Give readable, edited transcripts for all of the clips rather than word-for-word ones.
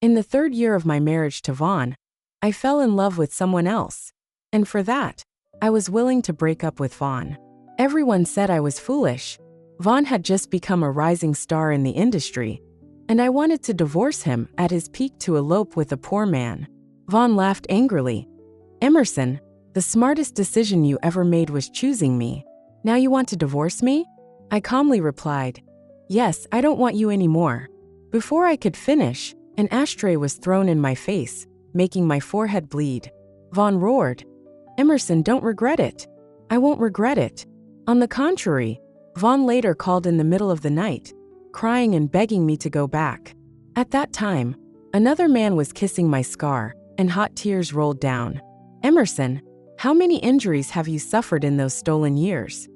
In the 3rd year of my marriage to Vaughn, I fell in love with someone else. And for that, I was willing to break up with Vaughn. Everyone said I was foolish. Vaughn had just become a rising star in the industry, and I wanted to divorce him at his peak to elope with a poor man. Vaughn laughed angrily. Emerson, the smartest decision you ever made was choosing me. Now you want to divorce me? I calmly replied, yes, I don't want you anymore. Before I could finish, an ashtray was thrown in my face, making my forehead bleed. Vaughn roared, Emerson, don't regret it. I won't regret it. On the contrary, Vaughn later called in the middle of the night, crying and begging me to go back. At that time, another man was kissing my scar, and hot tears rolled down. Emerson, how many injuries have you suffered in those stolen years?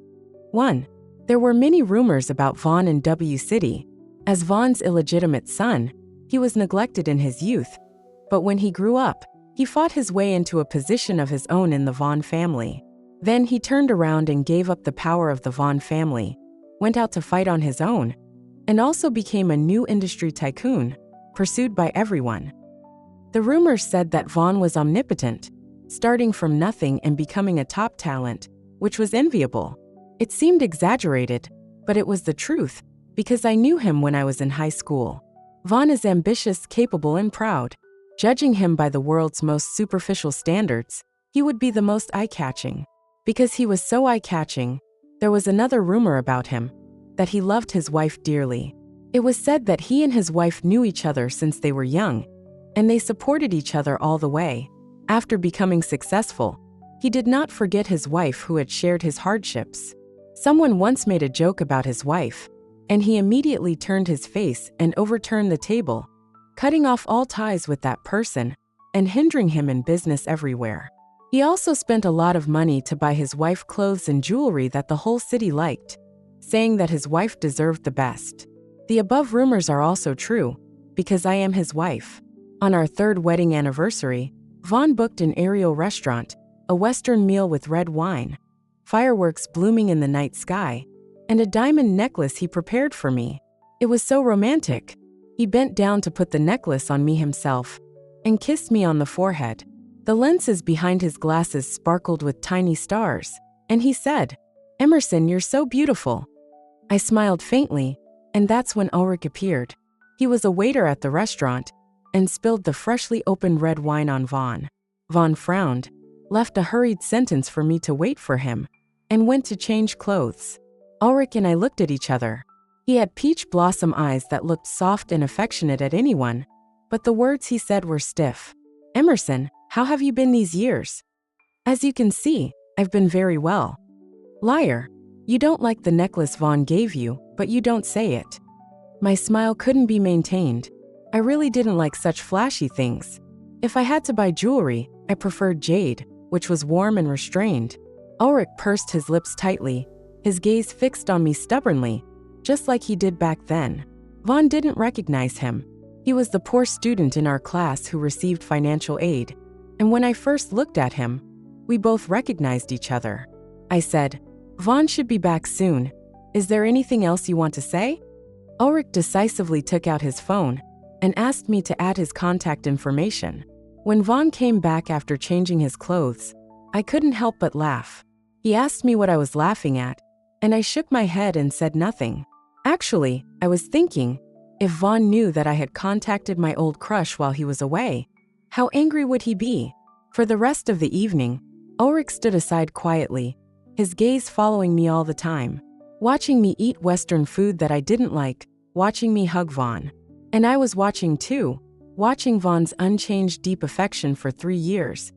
1. There were many rumors about Vaughn in W City. As Vaughn's illegitimate son, he was neglected in his youth. But when he grew up, he fought his way into a position of his own in the Vaughn family. Then he turned around and gave up the power of the Vaughn family, went out to fight on his own, and also became a new industry tycoon, pursued by everyone. The rumors said that Vaughn was omnipotent, starting from nothing and becoming a top talent, which was enviable. It seemed exaggerated, but it was the truth, because I knew him when I was in high school. Vaughn is ambitious, capable, and proud. Judging him by the world's most superficial standards, he would be the most eye-catching. Because he was so eye-catching, there was another rumor about him, that he loved his wife dearly. It was said that he and his wife knew each other since they were young, and they supported each other all the way. After becoming successful, he did not forget his wife who had shared his hardships. Someone once made a joke about his wife, and he immediately turned his face and overturned the table, cutting off all ties with that person and hindering him in business everywhere. He also spent a lot of money to buy his wife clothes and jewelry that the whole city liked, saying that his wife deserved the best. The above rumors are also true, because I am his wife. On our 3rd wedding anniversary, Vaughn booked an aerial restaurant, a Western meal with red wine, fireworks blooming in the night sky, and a diamond necklace he prepared for me. It was so romantic. He bent down to put the necklace on me himself and kissed me on the forehead. The lenses behind his glasses sparkled with tiny stars, and he said, Emerson, you're so beautiful. I smiled faintly, and that's when Ulric appeared. He was a waiter at the restaurant and spilled the freshly opened red wine on Vaughn. Vaughn frowned, left a hurried sentence for me to wait for him, and went to change clothes. Ulric and I looked at each other. He had peach blossom eyes that looked soft and affectionate at anyone, but the words he said were stiff. Emerson, how have you been these years? As you can see, I've been very well. Liar, you don't like the necklace Vaughn gave you, but you don't say it. My smile couldn't be maintained. I really didn't like such flashy things. If I had to buy jewelry, I preferred jade, which was warm and restrained. Ulric pursed his lips tightly, his gaze fixed on me stubbornly, just like he did back then. Vaughn didn't recognize him. He was the poor student in our class who received financial aid, and when I first looked at him, we both recognized each other. I said, Vaughn should be back soon. Is there anything else you want to say? Ulric decisively took out his phone and asked me to add his contact information. When Vaughn came back after changing his clothes, I couldn't help but laugh. He asked me what I was laughing at, and I shook my head and said nothing. Actually, I was thinking, if Vaughn knew that I had contacted my old crush while he was away, how angry would he be? For the rest of the evening, Ulric stood aside quietly, his gaze following me all the time, watching me eat Western food that I didn't like, watching me hug Vaughn. And I was watching too, watching Vaughn's unchanged deep affection for 3 years.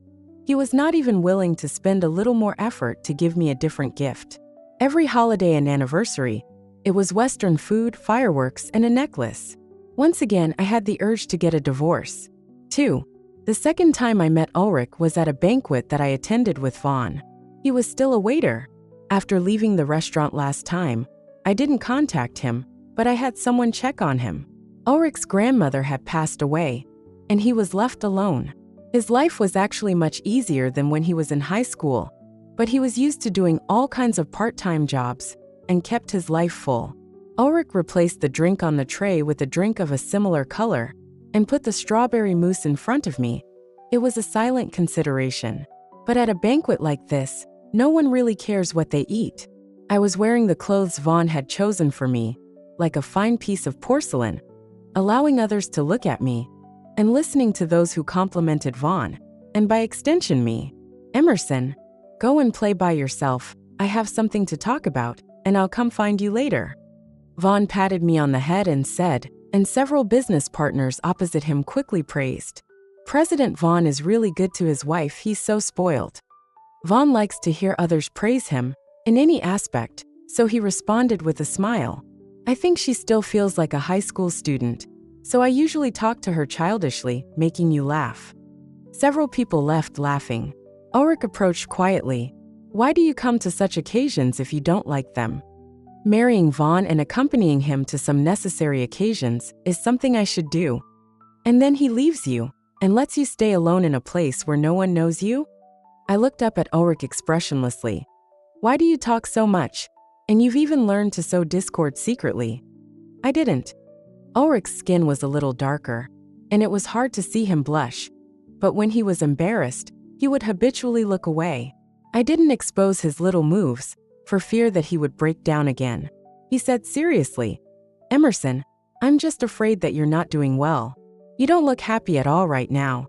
He was not even willing to spend a little more effort to give me a different gift. Every holiday and anniversary, it was Western food, fireworks, and a necklace. Once again, I had the urge to get a divorce. 2. The second time I met Ulric was at a banquet that I attended with Vaughn. He was still a waiter. After leaving the restaurant last time, I didn't contact him, but I had someone check on him. Ulric's grandmother had passed away, and he was left alone. His life was actually much easier than when he was in high school, but he was used to doing all kinds of part-time jobs and kept his life full. Ulric replaced the drink on the tray with a drink of a similar color, and put the strawberry mousse in front of me. It was a silent consideration. But at a banquet like this, no one really cares what they eat. I was wearing the clothes Vaughn had chosen for me, like a fine piece of porcelain, allowing others to look at me, and listening to those who complimented Vaughn, and by extension me. Emerson, go and play by yourself. I have something to talk about, and I'll come find you later. Vaughn patted me on the head and said, and several business partners opposite him quickly praised. President Vaughn is really good to his wife, he's so spoiled. Vaughn likes to hear others praise him, in any aspect, so he responded with a smile. I think she still feels like a high school student, so I usually talk to her childishly, making you laugh. Several people left laughing. Ulric approached quietly. Why do you come to such occasions if you don't like them? Marrying Vaughn and accompanying him to some necessary occasions is something I should do. And then he leaves you and lets you stay alone in a place where no one knows you? I looked up at Ulric expressionlessly. Why do you talk so much? And you've even learned to sow discord secretly. I didn't. Ulric's skin was a little darker, and it was hard to see him blush. But when he was embarrassed, he would habitually look away. I didn't expose his little moves, for fear that he would break down again. He said seriously, Emerson, I'm just afraid that you're not doing well. You don't look happy at all right now.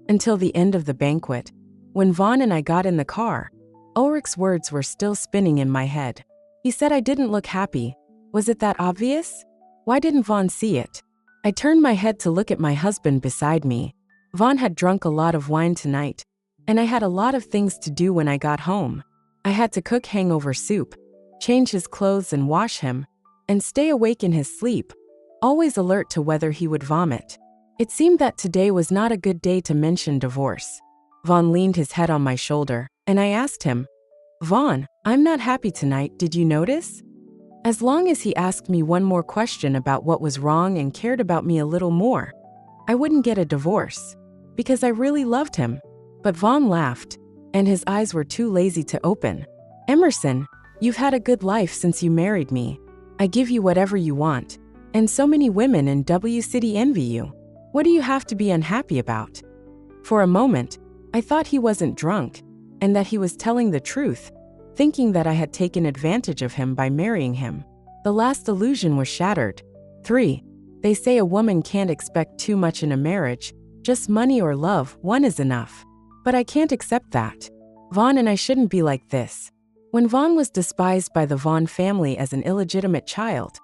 Until the end of the banquet, when Vaughn and I got in the car, Ulric's words were still spinning in my head. He said I didn't look happy. Was it that obvious? Why didn't Vaughn see it? I turned my head to look at my husband beside me. Vaughn had drunk a lot of wine tonight, and I had a lot of things to do when I got home. I had to cook hangover soup, change his clothes and wash him, and stay awake in his sleep, always alert to whether he would vomit. It seemed that today was not a good day to mention divorce. Vaughn leaned his head on my shoulder, and I asked him, Vaughn, I'm not happy tonight, did you notice? As long as he asked me one more question about what was wrong and cared about me a little more, I wouldn't get a divorce, because I really loved him. But Vaughn laughed, and his eyes were too lazy to open. Emerson, you've had a good life since you married me. I give you whatever you want, and so many women in W City envy you. What do you have to be unhappy about? For a moment, I thought he wasn't drunk, and that he was telling the truth, thinking that I had taken advantage of him by marrying him. The last illusion was shattered. 3. They say a woman can't expect too much in a marriage, just money or love, one is enough. But I can't accept that. Vaughn and I shouldn't be like this. When Vaughn was despised by the Vaughn family as an illegitimate child,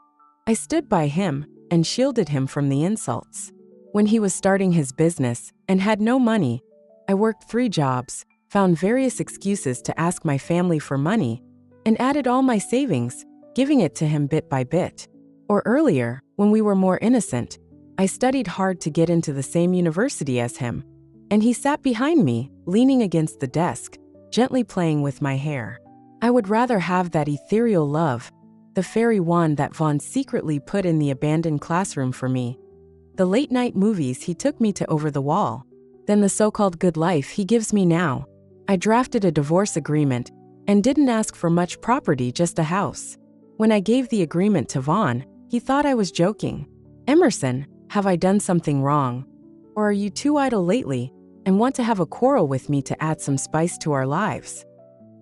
I stood by him and shielded him from the insults. When he was starting his business and had no money, I worked 3 jobs, found various excuses to ask my family for money, and added all my savings, giving it to him bit by bit. Or earlier, when we were more innocent, I studied hard to get into the same university as him, and he sat behind me, leaning against the desk, gently playing with my hair. I would rather have that ethereal love, the fairy wand that Vaughn secretly put in the abandoned classroom for me, the late-night movies he took me to over the wall, than the so-called good life he gives me now. I drafted a divorce agreement and didn't ask for much property, just a house. When I gave the agreement to Vaughn, he thought I was joking. Emerson, have I done something wrong? Or are you too idle lately and want to have a quarrel with me to add some spice to our lives?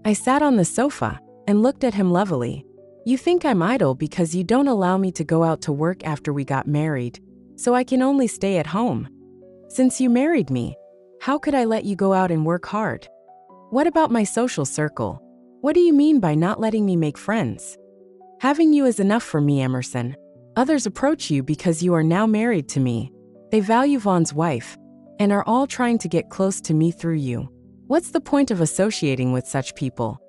I sat on the sofa and looked at him levelly. You think I'm idle because you don't allow me to go out to work after we got married, so I can only stay at home. Since you married me, how could I let you go out and work hard? What about my social circle? What do you mean by not letting me make friends? Having you is enough for me, Emerson. Others approach you because you are now married to me. They value Vaughn's wife and are all trying to get close to me through you. What's the point of associating with such people?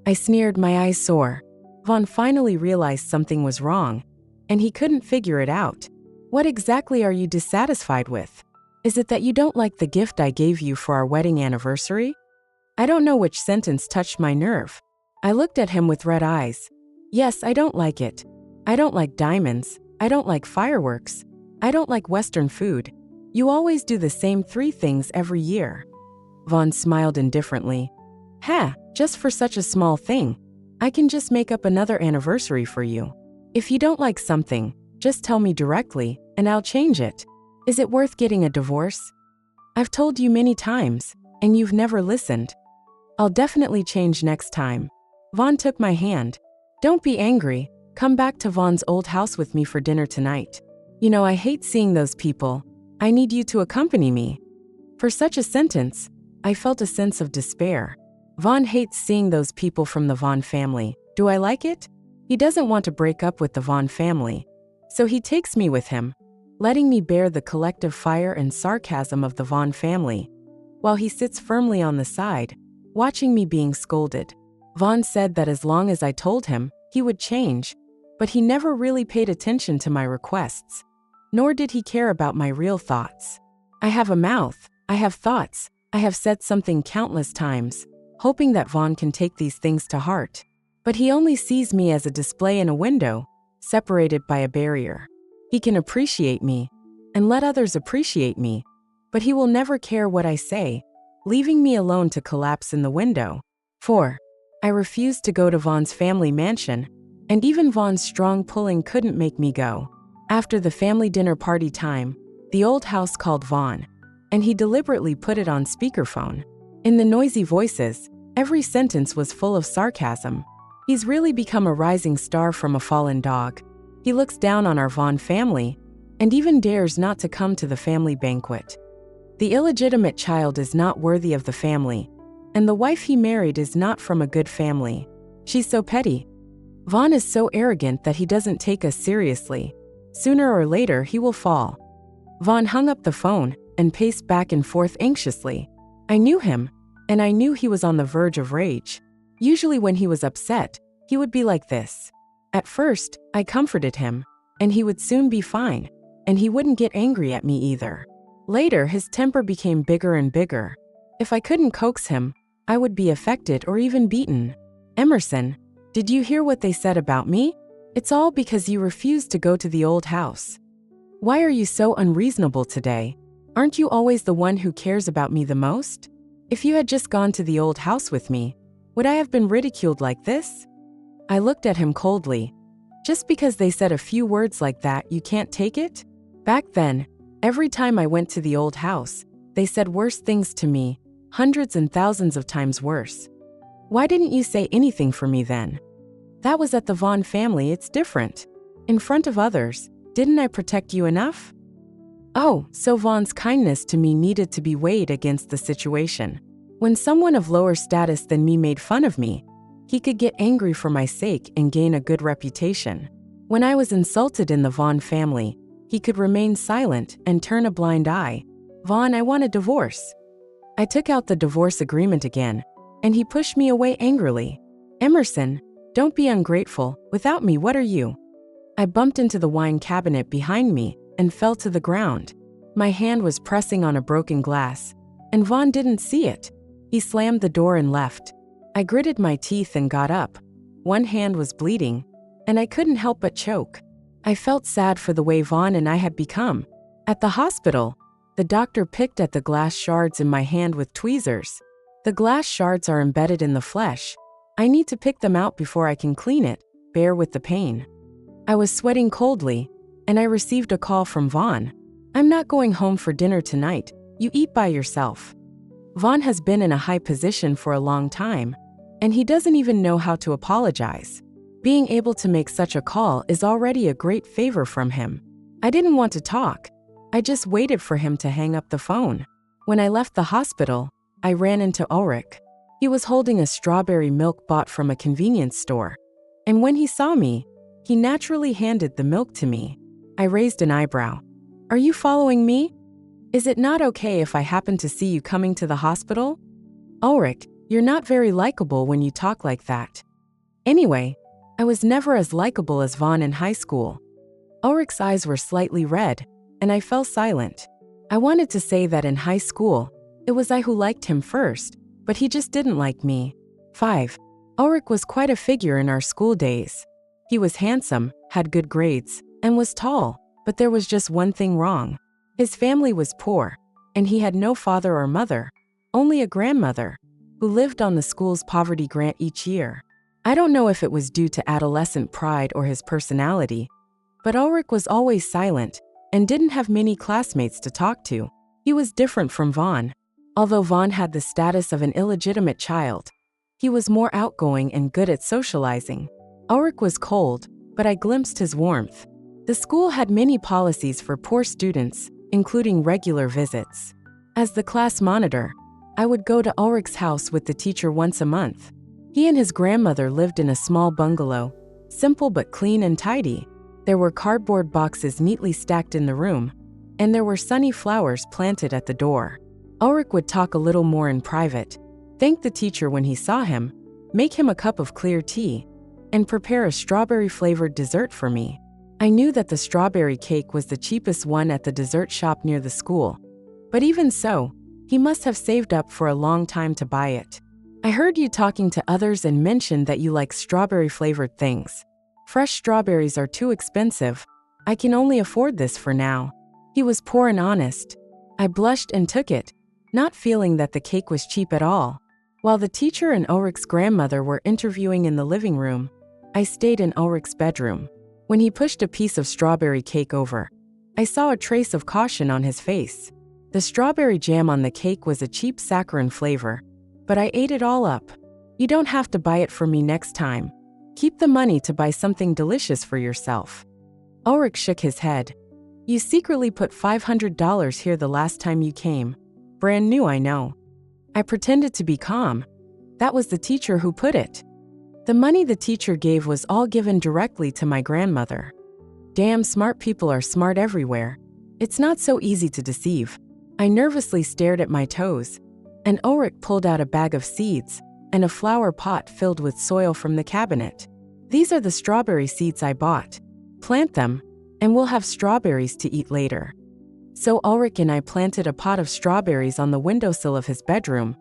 I sneered, my eyes sore. Vaughn finally realized something was wrong, and he couldn't figure it out. What exactly are you dissatisfied with? Is it that you don't like the gift I gave you for our wedding anniversary? I don't know which sentence touched my nerve. I looked at him with red eyes. Yes, I don't like it. I don't like diamonds. I don't like fireworks. I don't like Western food. You always do the same 3 things every year. Vaughn smiled indifferently. Just for such a small thing. I can just make up another anniversary for you. If you don't like something, just tell me directly, and I'll change it. Is it worth getting a divorce? I've told you many times, and you've never listened. I'll definitely change next time. Vaughn took my hand. Don't be angry. Come back to Vaughn's old house with me for dinner tonight. You know, I hate seeing those people. I need you to accompany me. For such a sentence, I felt a sense of despair. Vaughn hates seeing those people from the Vaughn family. Do I like it? He doesn't want to break up with the Vaughn family. So he takes me with him, letting me bear the collective fire and sarcasm of the Vaughn family, while he sits firmly on the side, watching me being scolded. Vaughn said that as long as I told him, he would change, but he never really paid attention to my requests, nor did he care about my real thoughts. I have a mouth, I have thoughts, I have said something countless times, hoping that Vaughn can take these things to heart. But he only sees me as a display in a window, separated by a barrier. He can appreciate me, and let others appreciate me, but he will never care what I say, leaving me alone to collapse in the window. 4. I refused to go to Vaughn's family mansion, and even Vaughn's strong pulling couldn't make me go. After the family dinner party time, the old house called Vaughn, and he deliberately put it on speakerphone. In the noisy voices, every sentence was full of sarcasm. He's really become a rising star from a fallen dog. He looks down on our Vaughn family, and even dares not to come to the family banquet. The illegitimate child is not worthy of the family, and the wife he married is not from a good family. She's so petty. Vaughn is so arrogant that he doesn't take us seriously. Sooner or later, he will fall. Vaughn hung up the phone and paced back and forth anxiously. I knew him, and I knew he was on the verge of rage. Usually when he was upset, he would be like this. At first, I comforted him, and he would soon be fine, and he wouldn't get angry at me either. Later, his temper became bigger and bigger. If I couldn't coax him, I would be affected or even beaten. Emerson, did you hear what they said about me? It's all because you refused to go to the old house. Why are you so unreasonable today? Aren't you always the one who cares about me the most? If you had just gone to the old house with me, would I have been ridiculed like this? I looked at him coldly. Just because they said a few words like that, you can't take it? Back then, every time I went to the old house, they said worse things to me, hundreds and thousands of times worse. Why didn't you say anything for me then? That was at the Vaughn family, it's different. In front of others, didn't I protect you enough? Oh, so Vaughn's kindness to me needed to be weighed against the situation. When someone of lower status than me made fun of me, he could get angry for my sake and gain a good reputation. When I was insulted in the Vaughn family, he could remain silent and turn a blind eye. Vaughn, I want a divorce. I took out the divorce agreement again, and he pushed me away angrily. Emerson, don't be ungrateful. Without me, what are you? I bumped into the wine cabinet behind me and fell to the ground. My hand was pressing on a broken glass, and Vaughn didn't see it. He slammed the door and left. I gritted my teeth and got up. One hand was bleeding, and I couldn't help but choke. I felt sad for the way Vaughn and I had become. At the hospital, the doctor picked at the glass shards in my hand with tweezers. The glass shards are embedded in the flesh. I need to pick them out before I can clean it. Bear with the pain. I was sweating coldly, and I received a call from Vaughn. I'm not going home for dinner tonight. You eat by yourself. Vaughn has been in a high position for a long time, and he doesn't even know how to apologize. Being able to make such a call is already a great favor from him. I didn't want to talk. I just waited for him to hang up the phone. When I left the hospital, I ran into Ulric. He was holding a strawberry milk bought from a convenience store. And when he saw me, he naturally handed the milk to me. I raised an eyebrow. Are you following me? Is it not okay if I happen to see you coming to the hospital? Ulric, you're not very likable when you talk like that. Anyway, I was never as likable as Vaughn in high school. Ulric's eyes were slightly red, and I fell silent. I wanted to say that in high school, it was I who liked him first, but he just didn't like me. 5. Ulric was quite a figure in our school days. He was handsome, had good grades, and was tall, but there was just one thing wrong. His family was poor, and he had no father or mother, only a grandmother, who lived on the school's poverty grant each year. I don't know if it was due to adolescent pride or his personality, but Ulric was always silent, and didn't have many classmates to talk to. He was different from Vaughn. Although Vaughn had the status of an illegitimate child, he was more outgoing and good at socializing. Ulric was cold, but I glimpsed his warmth. The school had many policies for poor students, including regular visits. As the class monitor, I would go to Ulric's house with the teacher once a month. He and his grandmother lived in a small bungalow, simple but clean and tidy. There were cardboard boxes neatly stacked in the room, and there were sunny flowers planted at the door. Ulric would talk a little more in private, thank the teacher when he saw him, make him a cup of clear tea, and prepare a strawberry-flavored dessert for me. I knew that the strawberry cake was the cheapest one at the dessert shop near the school. But even so, he must have saved up for a long time to buy it. I heard you talking to others and mentioned that you like strawberry-flavored things. Fresh strawberries are too expensive. I can only afford this for now. He was poor and honest. I blushed and took it, not feeling that the cake was cheap at all. While the teacher and Ulric's grandmother were interviewing in the living room, I stayed in Ulric's bedroom. When he pushed a piece of strawberry cake over, I saw a trace of caution on his face. The strawberry jam on the cake was a cheap saccharine flavor, but I ate it all up. You don't have to buy it for me next time. Keep the money to buy something delicious for yourself. Ulric shook his head. You secretly put $500 here the last time you came. Brand new, I know. I pretended to be calm. That was the teacher who put it. The money the teacher gave was all given directly to my grandmother. Damn, smart people are smart everywhere. It's not so easy to deceive. I nervously stared at my toes, and Ulric pulled out a bag of seeds and a flower pot filled with soil from the cabinet. These are the strawberry seeds I bought. Plant them, and we'll have strawberries to eat later. So Ulric and I planted a pot of strawberries on the windowsill of his bedroom,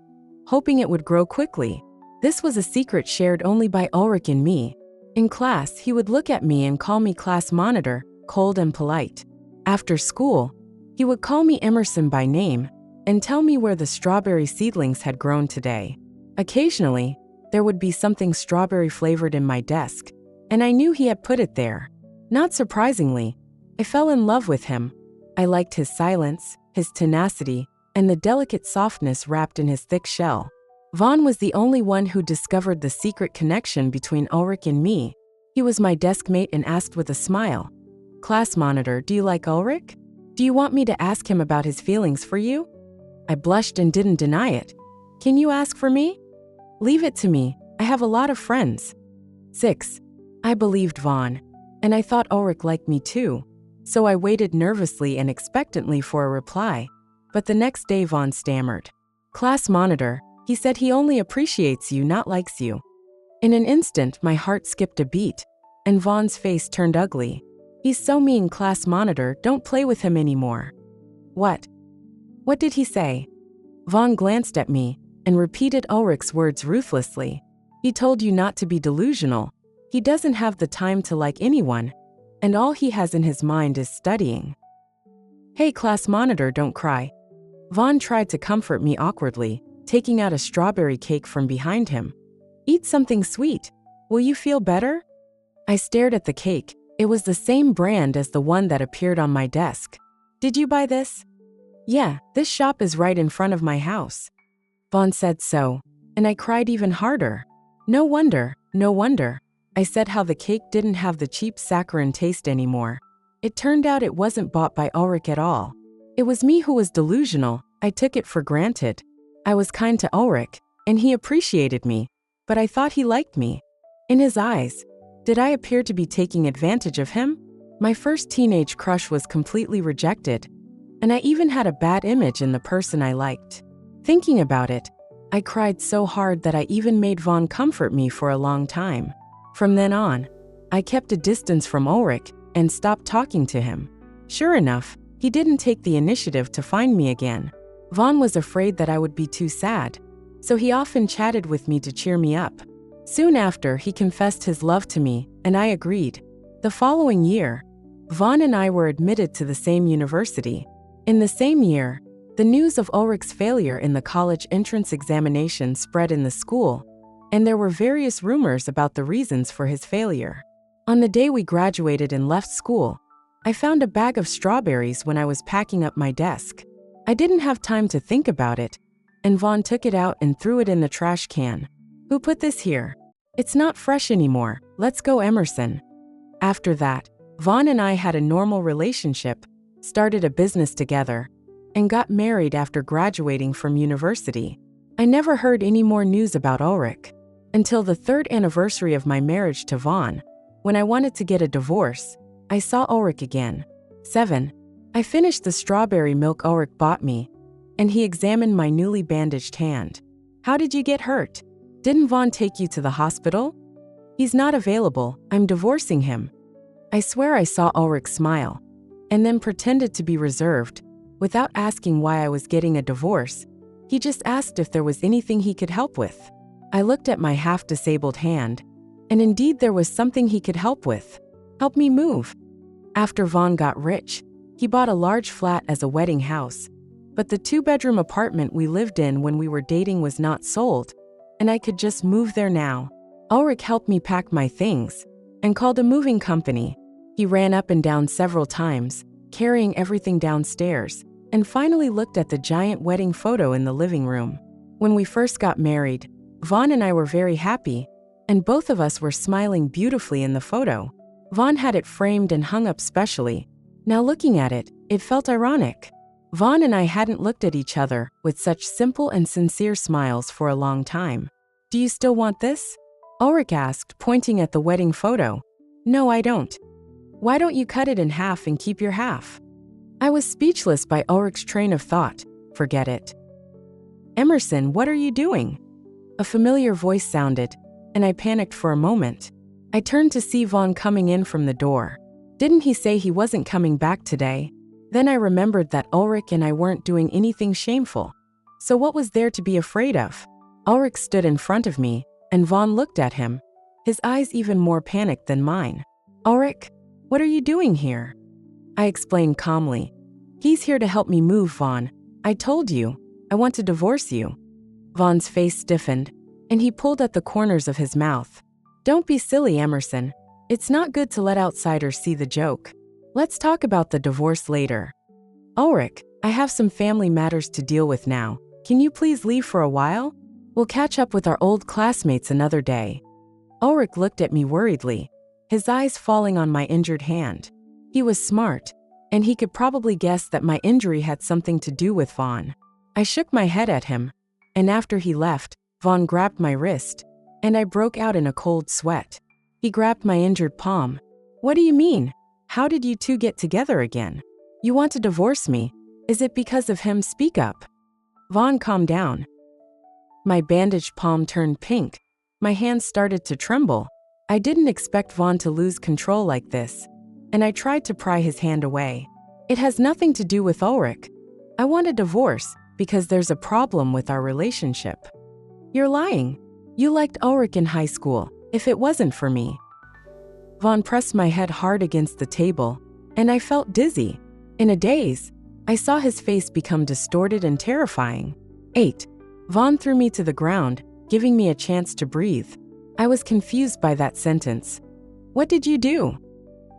hoping it would grow quickly. This was a secret shared only by Ulric and me. In class, he would look at me and call me class monitor, cold and polite. After school, he would call me Emerson by name and tell me where the strawberry seedlings had grown today. Occasionally, there would be something strawberry flavored in my desk, and I knew he had put it there. Not surprisingly, I fell in love with him. I liked his silence, his tenacity, and the delicate softness wrapped in his thick shell. Vaughn was the only one who discovered the secret connection between Ulric and me. He was my desk mate and asked with a smile, "Class monitor, do you like Ulric? Do you want me to ask him about his feelings for you?" I blushed and didn't deny it. "Can you ask for me?" "Leave it to me. I have a lot of friends." 6. I believed Vaughn, and I thought Ulric liked me too, so I waited nervously and expectantly for a reply. But the next day Vaughn stammered. "Class monitor, he said he only appreciates you, not likes you." In an instant, my heart skipped a beat, and Vaughn's face turned ugly. "He's so mean, class monitor, don't play with him anymore." "What? What did he say?" Vaughn glanced at me and repeated Ulric's words ruthlessly. "He told you not to be delusional. He doesn't have the time to like anyone, and all he has in his mind is studying." "Hey, class monitor, don't cry." Vaughn tried to comfort me awkwardly, taking out a strawberry cake from behind him. "Eat something sweet. Will you feel better?" I stared at the cake. It was the same brand as the one that appeared on my desk. "Did you buy this?" "Yeah, this shop is right in front of my house." Vaughn said so, and I cried even harder. No wonder, no wonder. I said how the cake didn't have the cheap saccharine taste anymore. It turned out it wasn't bought by Ulric at all. It was me who was delusional. I took it for granted. I was kind to Ulric, and he appreciated me, but I thought he liked me. In his eyes, did I appear to be taking advantage of him? My first teenage crush was completely rejected, and I even had a bad image in the person I liked. Thinking about it, I cried so hard that I even made Vaughn comfort me for a long time. From then on, I kept a distance from Ulric and stopped talking to him. Sure enough, he didn't take the initiative to find me again. Vaughn was afraid that I would be too sad, so he often chatted with me to cheer me up. Soon after, he confessed his love to me, and I agreed. The following year, Vaughn and I were admitted to the same university. In the same year, the news of Ulric's failure in the college entrance examination spread in the school, and there were various rumors about the reasons for his failure. On the day we graduated and left school, I found a bag of strawberries when I was packing up my desk. I didn't have time to think about it, and Vaughn took it out and threw it in the trash can. Who put this here? It's not fresh anymore. Let's go, Emerson. After that, Vaughn and I had a normal relationship, started a business together, and got married after graduating from university. I never heard any more news about Ulric until the 3rd anniversary of my marriage to Vaughn. When I wanted to get a divorce, I saw Ulric again. 7. I finished the strawberry milk Ulric bought me, and he examined my newly bandaged hand. How did you get hurt? Didn't Vaughn take you to the hospital? He's not available. I'm divorcing him. I swear I saw Ulric smile, and then pretended to be reserved. Without asking why I was getting a divorce, he just asked if there was anything he could help with. I looked at my half-disabled hand, and indeed there was something he could help with. Help me move. After Vaughn got rich, he bought a large flat as a wedding house, but the 2-bedroom apartment we lived in when we were dating was not sold, and I could just move there now. Ulric helped me pack my things and called a moving company. He ran up and down several times, carrying everything downstairs, and finally looked at the giant wedding photo in the living room. When we first got married, Vaughn and I were very happy, and both of us were smiling beautifully in the photo. Vaughn had it framed and hung up specially. Now looking at it, it felt ironic. Vaughn and I hadn't looked at each other with such simple and sincere smiles for a long time. Do you still want this? Ulric asked, pointing at the wedding photo. No, I don't. Why don't you cut it in half and keep your half? I was speechless by Ulric's train of thought. Forget it. Emerson, what are you doing? A familiar voice sounded, and I panicked for a moment. I turned to see Vaughn coming in from the door. Didn't he say he wasn't coming back today? Then I remembered that Ulric and I weren't doing anything shameful. So what was there to be afraid of? Ulric stood in front of me, and Vaughn looked at him, his eyes even more panicked than mine. Ulric, what are you doing here? I explained calmly. He's here to help me move, Vaughn. I told you, I want to divorce you. Vaughn's face stiffened, and he pulled at the corners of his mouth. Don't be silly, Emerson. It's not good to let outsiders see the joke. Let's talk about the divorce later. Ulric, I have some family matters to deal with now. Can you please leave for a while? We'll catch up with our old classmates another day. Ulric looked at me worriedly, his eyes falling on my injured hand. He was smart, and he could probably guess that my injury had something to do with Vaughn. I shook my head at him, and after he left, Vaughn grabbed my wrist, and I broke out in a cold sweat. He grabbed my injured palm. What do you mean? How did you two get together again? You want to divorce me? Is it because of him? Speak up. Vaughn, calm down. My bandaged palm turned pink. My hands started to tremble. I didn't expect Vaughn to lose control like this, and I tried to pry his hand away. It has nothing to do with Ulric. I want a divorce because there's a problem with our relationship. You're lying. You liked Ulric in high school. If it wasn't for me. Vaughn pressed my head hard against the table, and I felt dizzy. In a daze, I saw his face become distorted and terrifying. 8. Vaughn threw me to the ground, giving me a chance to breathe. I was confused by that sentence. What did you do?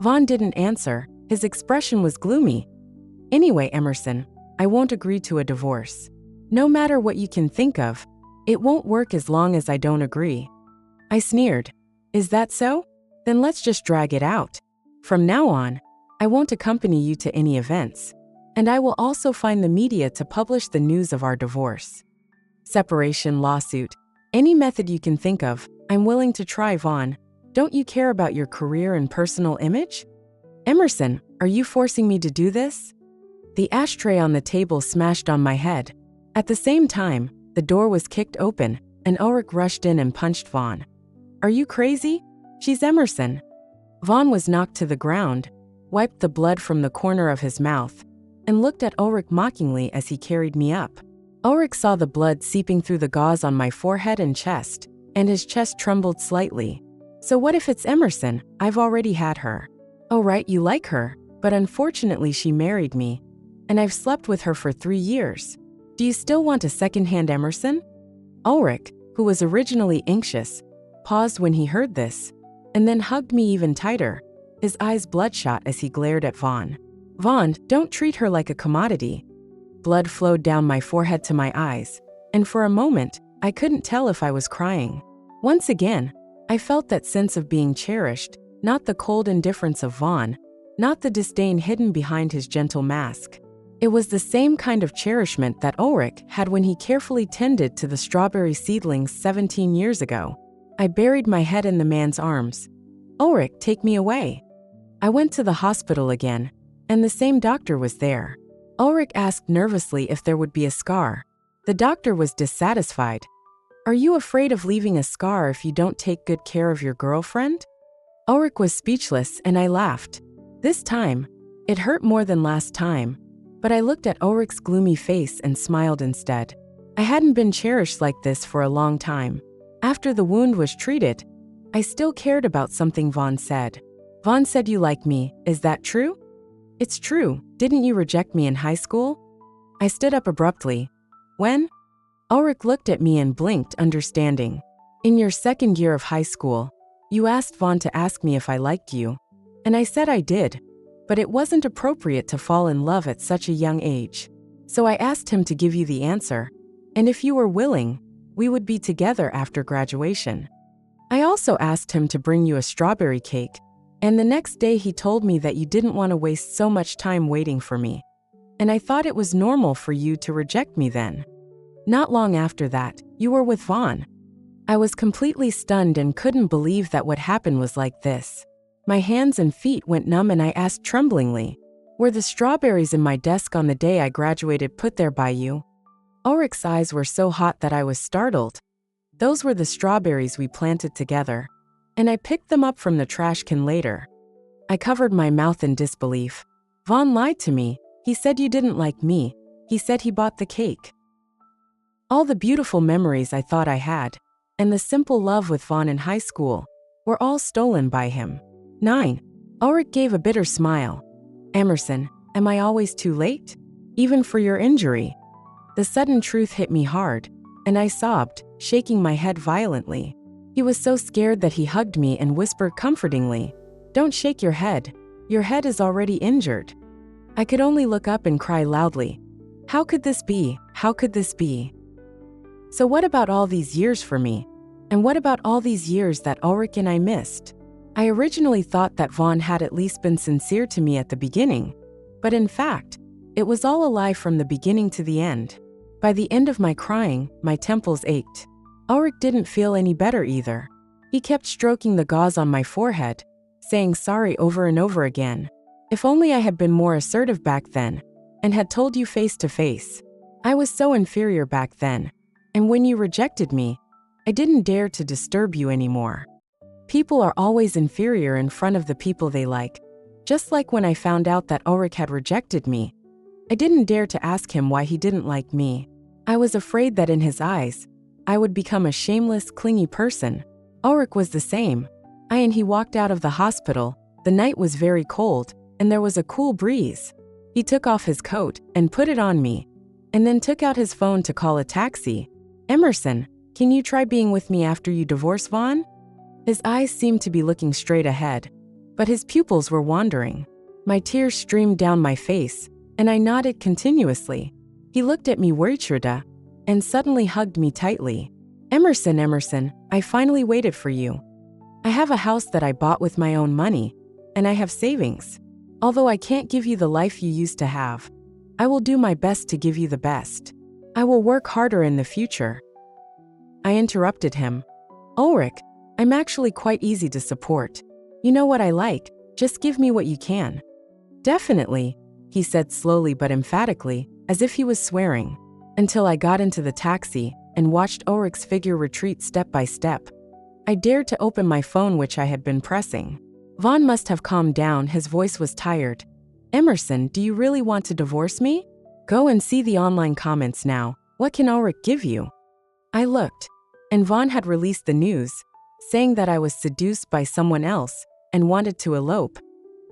Vaughn didn't answer. His expression was gloomy. Anyway, Emerson, I won't agree to a divorce. No matter what you can think of, it won't work as long as I don't agree. I sneered. Is that so? Then let's just drag it out. From now on, I won't accompany you to any events, and I will also find the media to publish the news of our divorce. Separation, lawsuit, any method you can think of, I'm willing to try, Vaughn. Don't you care about your career and personal image? Emerson, are you forcing me to do this? The ashtray on the table smashed on my head. At the same time, the door was kicked open, and Ulric rushed in and punched Vaughn. Are you crazy? She's Emerson. Vaughn was knocked to the ground, wiped the blood from the corner of his mouth, and looked at Ulric mockingly as he carried me up. Ulric saw the blood seeping through the gauze on my forehead and chest, and his chest trembled slightly. So what if it's Emerson? I've already had her. Oh right, you like her, but unfortunately she married me, and I've slept with her for 3 years. Do you still want a second-hand Emerson? Ulric, who was originally anxious, paused when he heard this, and then hugged me even tighter. his eyes bloodshot as he glared at Vaughn. Vaughn, don't treat her like a commodity. Blood flowed down my forehead to my eyes, and for a moment, I couldn't tell if I was crying. Once again, I felt that sense of being cherished, not the cold indifference of Vaughn, not the disdain hidden behind his gentle mask. It was the same kind of cherishment that Ulric had when he carefully tended to the strawberry seedlings 17 years ago. I buried my head in the man's arms. Ulric, take me away. I went to the hospital again, and the same doctor was there. Ulric asked nervously if there would be a scar. The doctor was dissatisfied. Are you afraid of leaving a scar if you don't take good care of your girlfriend? Ulric was speechless and I laughed. This time, it hurt more than last time, but I looked at Ulric's gloomy face and smiled instead. I hadn't been cherished like this for a long time. After the wound was treated, I still cared about something Vaughn said. Vaughn said you like me, is that true? It's true, didn't you reject me in high school? I stood up abruptly. When? Ulric looked at me and blinked, understanding. In your second year of high school, you asked Vaughn to ask me if I liked you. And I said I did, but it wasn't appropriate to fall in love at such a young age. So I asked him to give you the answer. And if you were willing, we would be together after graduation. I also asked him to bring you a strawberry cake. And the next day he told me that you didn't want to waste so much time waiting for me. And I thought it was normal for you to reject me then. Not long after that, you were with Vaughn. I was completely stunned and couldn't believe that what happened was like this. My hands and feet went numb and I asked tremblingly, were the strawberries in my desk on the day I graduated put there by you? Ulric's eyes were so hot that I was startled. Those were the strawberries we planted together. And I picked them up from the trash can later. I covered my mouth in disbelief. Vaughn lied to me. He said you didn't like me. He said he bought the cake. All the beautiful memories I thought I had, and the simple love with Vaughn in high school, were all stolen by him. 9. Ulric gave a bitter smile. Emerson, am I always too late? Even for your injury? The sudden truth hit me hard, and I sobbed, shaking my head violently. He was so scared that he hugged me and whispered comfortingly, don't shake your head. Your head is already injured. I could only look up and cry loudly. How could this be? How could this be? So what about all these years for me? And what about all these years that Ulric and I missed? I originally thought that Vaughn had at least been sincere to me at the beginning. But in fact, it was all a lie from the beginning to the end. By the end of my crying, my temples ached. Ulric didn't feel any better either. He kept stroking the gauze on my forehead, saying sorry over and over again. If only I had been more assertive back then, and had told you face to face. I was so inferior back then, and when you rejected me, I didn't dare to disturb you anymore. People are always inferior in front of the people they like. Just like when I found out that Ulric had rejected me, I didn't dare to ask him why he didn't like me. I was afraid that in his eyes, I would become a shameless, clingy person. Ulric was the same. And he walked out of the hospital. The night was very cold, and there was a cool breeze. He took off his coat and put it on me, and then took out his phone to call a taxi. Emerson, can you try being with me after you divorce Vaughn? His eyes seemed to be looking straight ahead, but his pupils were wandering. My tears streamed down my face, and I nodded continuously. He looked at me worried and suddenly hugged me tightly. Emerson, I finally waited for you. I have a house that I bought with my own money, and I have savings. Although I can't give you the life you used to have, I will do my best to give you the best. I will work harder in the future. I interrupted him. Ulric, I'm actually quite easy to support. You know what I like, just give me what you can. Definitely, he said slowly but emphatically, as if he was swearing. Until I got into the taxi and watched Ulric's figure retreat step by step. I dared to open my phone, which I had been pressing. Vaughn must have calmed down, his voice was tired. Emerson, do you really want to divorce me? Go and see the online comments now. What can Ulric give you? I looked, and Vaughn had released the news, saying that I was seduced by someone else and wanted to elope.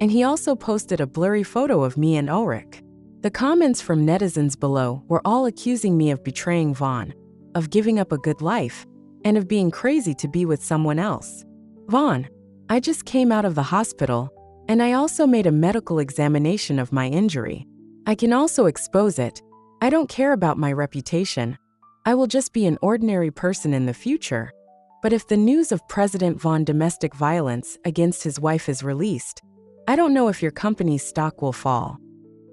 And he also posted a blurry photo of me and Ulric. The comments from netizens below were all accusing me of betraying Vaughn, of giving up a good life, and of being crazy to be with someone else. Vaughn, I just came out of the hospital. And I also made a medical examination of my injury. I can also expose it. I don't care about my reputation. I will just be an ordinary person in the future. But if the news of President Vaughn domestic violence against his wife is released, I don't know if your company's stock will fall.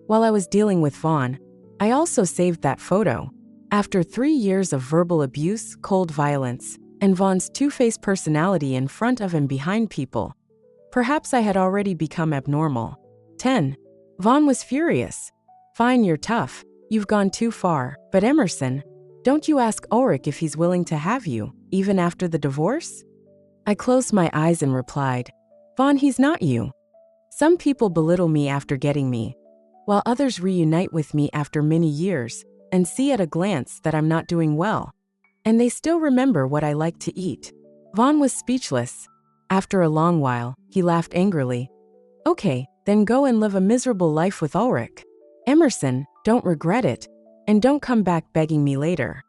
While I was dealing with Vaughn, I also saved that photo. After 3 years of verbal abuse, cold violence, and Vaughn's two-faced personality in front of and behind people, perhaps I had already become abnormal. 10. Vaughn was furious. Fine, you're tough. You've gone too far. But Emerson, don't you ask Ulric if he's willing to have you, even after the divorce? I closed my eyes and replied, Vaughn, he's not you. Some people belittle me after getting me, while others reunite with me after many years and see at a glance that I'm not doing well. And they still remember what I like to eat. Vaughn was speechless. After a long while, he laughed angrily. Okay, then go and live a miserable life with Ulric. Emerson, don't regret it. And don't come back begging me later.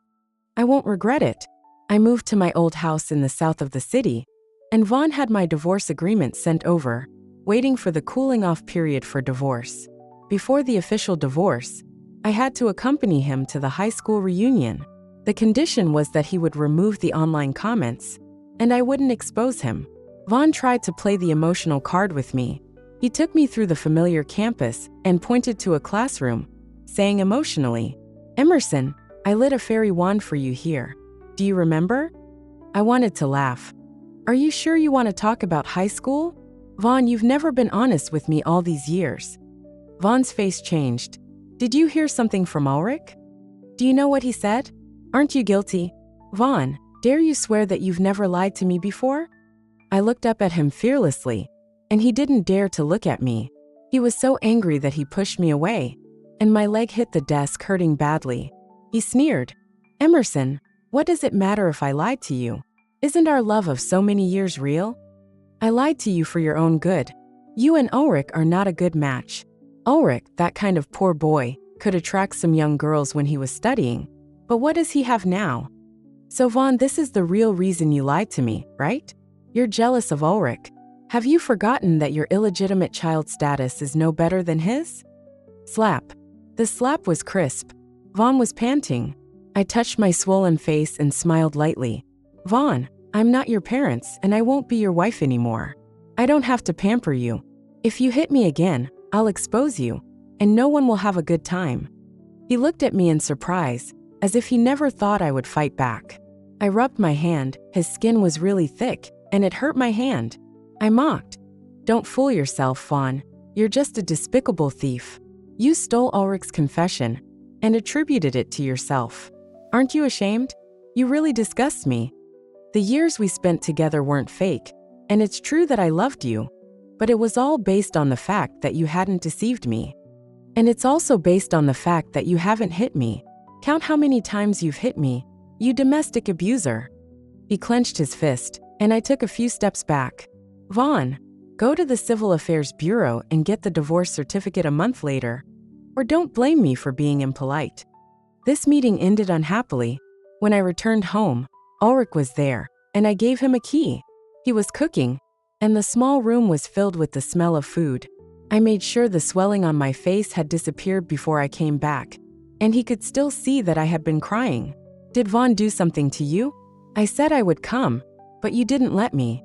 I won't regret it. I moved to my old house in the south of the city, and Vaughn had my divorce agreement sent over, waiting for the cooling-off period for divorce. Before the official divorce, I had to accompany him to the high school reunion. The condition was that he would remove the online comments, and I wouldn't expose him. Vaughn tried to play the emotional card with me. He took me through the familiar campus and pointed to a classroom, saying emotionally, Emerson, I lit a fairy wand for you here. Do you remember? I wanted to laugh. Are you sure you want to talk about high school? Vaughn, you've never been honest with me all these years. Vaughn's face changed. Did you hear something from Ulric? Do you know what he said? Aren't you guilty? Vaughn, dare you swear that you've never lied to me before? I looked up at him fearlessly, and he didn't dare to look at me. He was so angry that he pushed me away, and my leg hit the desk hurting badly. He sneered. Emerson, what does it matter if I lied to you? Isn't our love of so many years real? I lied to you for your own good. You and Ulric are not a good match. Ulric, that kind of poor boy, could attract some young girls when he was studying, but what does he have now? So Vaughn, this is the real reason you lied to me, right? You're jealous of Ulric. Have you forgotten that your illegitimate child status is no better than his? Slap. The slap was crisp. Vaughn was panting. I touched my swollen face and smiled lightly. Vaughn, I'm not your parents and I won't be your wife anymore. I don't have to pamper you. If you hit me again, I'll expose you, and no one will have a good time. He looked at me in surprise, as if he never thought I would fight back. I rubbed my hand. His skin was really thick, and it hurt my hand. I mocked. Don't fool yourself, Vaughn. You're just a despicable thief. You stole Ulric's confession and attributed it to yourself. Aren't you ashamed? You really disgust me. The years we spent together weren't fake, and it's true that I loved you. But it was all based on the fact that you hadn't deceived me. And it's also based on the fact that you haven't hit me. Count how many times you've hit me, you domestic abuser. He clenched his fist, and I took a few steps back. Vaughn, go to the Civil Affairs Bureau and get the divorce certificate a month later. Or don't blame me for being impolite. This meeting ended unhappily. When I returned home, Ulric was there, and I gave him a key. He was cooking, and the small room was filled with the smell of food. I made sure the swelling on my face had disappeared before I came back, and he could still see that I had been crying. Did Vaughn do something to you? I said I would come, but you didn't let me.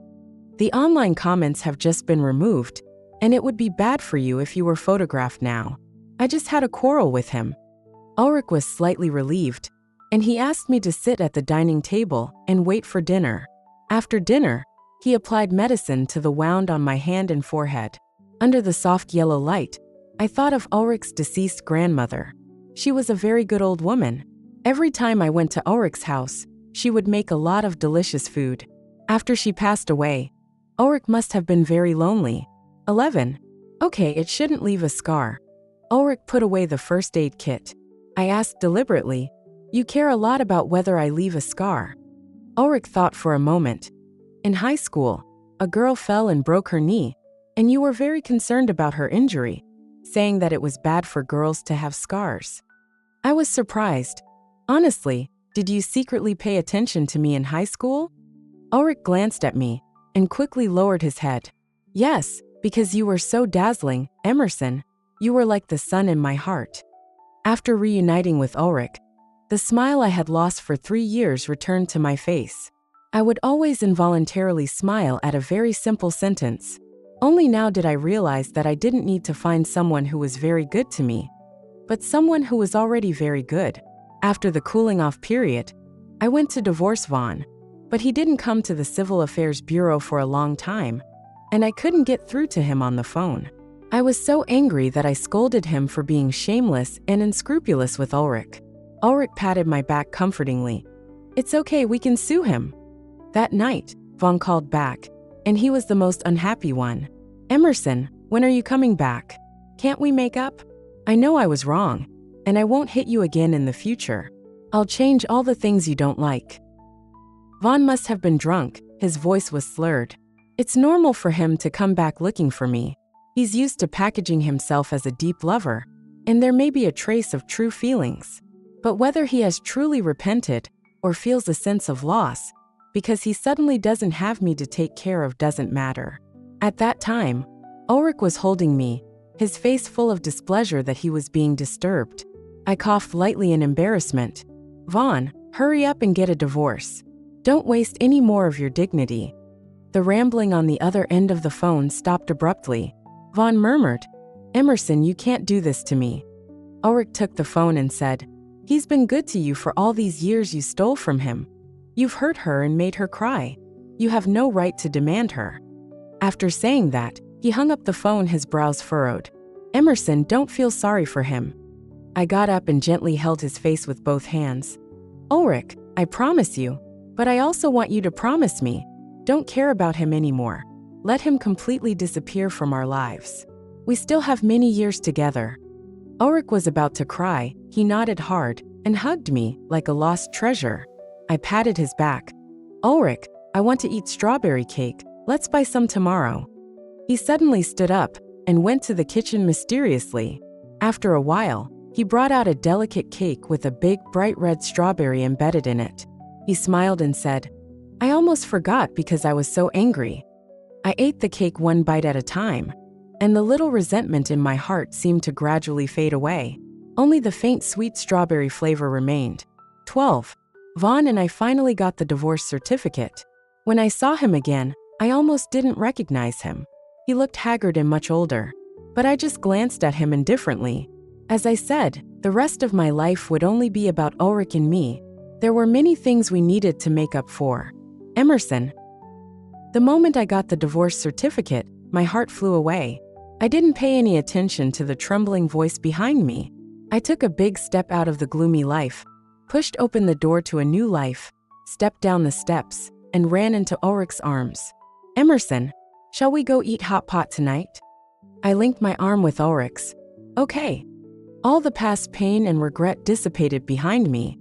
The online comments have just been removed, and it would be bad for you if you were photographed now. I just had a quarrel with him. Ulric was slightly relieved, and he asked me to sit at the dining table and wait for dinner. After dinner, he applied medicine to the wound on my hand and forehead. Under the soft yellow light, I thought of Ulric's deceased grandmother. She was a very good old woman. Every time I went to Ulric's house, she would make a lot of delicious food. After she passed away, Ulric must have been very lonely. 11. Okay, it shouldn't leave a scar. Ulric put away the first aid kit. I asked deliberately, you care a lot about whether I leave a scar. Ulric thought for a moment. In high school, a girl fell and broke her knee, and you were very concerned about her injury, saying that it was bad for girls to have scars. I was surprised. Honestly, did you secretly pay attention to me in high school? Ulric glanced at me and quickly lowered his head. Yes, Because you were so dazzling, Emerson. You were like the sun in my heart. After reuniting with Ulric, the smile I had lost for 3 years returned to my face. I would always involuntarily smile at a very simple sentence. Only now did I realize that I didn't need to find someone who was very good to me, but someone who was already very good. After the cooling off period, I went to divorce Vaughn, but he didn't come to the Civil Affairs Bureau for a long time, and I couldn't get through to him on the phone. I was so angry that I scolded him for being shameless and unscrupulous with Ulric. Ulric patted my back comfortingly. It's okay, we can sue him. That night, Vaughn called back, and he was the most unhappy one. Emerson, when are you coming back? Can't we make up? I know I was wrong, and I won't hit you again in the future. I'll change all the things you don't like. Vaughn must have been drunk, his voice was slurred. It's normal for him to come back looking for me. He's used to packaging himself as a deep lover, and there may be a trace of true feelings. But whether he has truly repented or feels a sense of loss because he suddenly doesn't have me to take care of doesn't matter. At that time, Ulric was holding me, his face full of displeasure that he was being disturbed. I coughed lightly in embarrassment. Vaughn, hurry up and get a divorce. Don't waste any more of your dignity. The rambling on the other end of the phone stopped abruptly. Vaughn murmured, Emerson, you can't do this to me. Ulric took the phone and said, He's been good to you for all these years you stole from him. You've hurt her and made her cry. You have no right to demand her. After saying that, he hung up the phone, his brows furrowed. Emerson, don't feel sorry for him. I got up and gently held his face with both hands. Ulric, I promise you, but I also want you to promise me. Don't care about him anymore. Let him completely disappear from our lives. We still have many years together. Ulric was about to cry. He nodded hard and hugged me like a lost treasure. I patted his back. Ulric, I want to eat strawberry cake. Let's buy some tomorrow. He suddenly stood up and went to the kitchen mysteriously. After a while, he brought out a delicate cake with a big, bright red strawberry embedded in it. He smiled and said, I almost forgot because I was so angry. I ate the cake one bite at a time, and the little resentment in my heart seemed to gradually fade away. Only the faint sweet strawberry flavor remained. 12. Vaughn and I finally got the divorce certificate. When I saw him again, I almost didn't recognize him. He looked haggard and much older, but I just glanced at him indifferently. As I said, the rest of my life would only be about Ulric and me. There were many things we needed to make up for. Emerson. The moment I got the divorce certificate, my heart flew away. I didn't pay any attention to the trembling voice behind me. I took a big step out of the gloomy life, pushed open the door to a new life, stepped down the steps, and ran into Ulric's arms. Emerson, shall we go eat hot pot tonight? I linked my arm with Ulric's. Okay. All the past pain and regret dissipated behind me,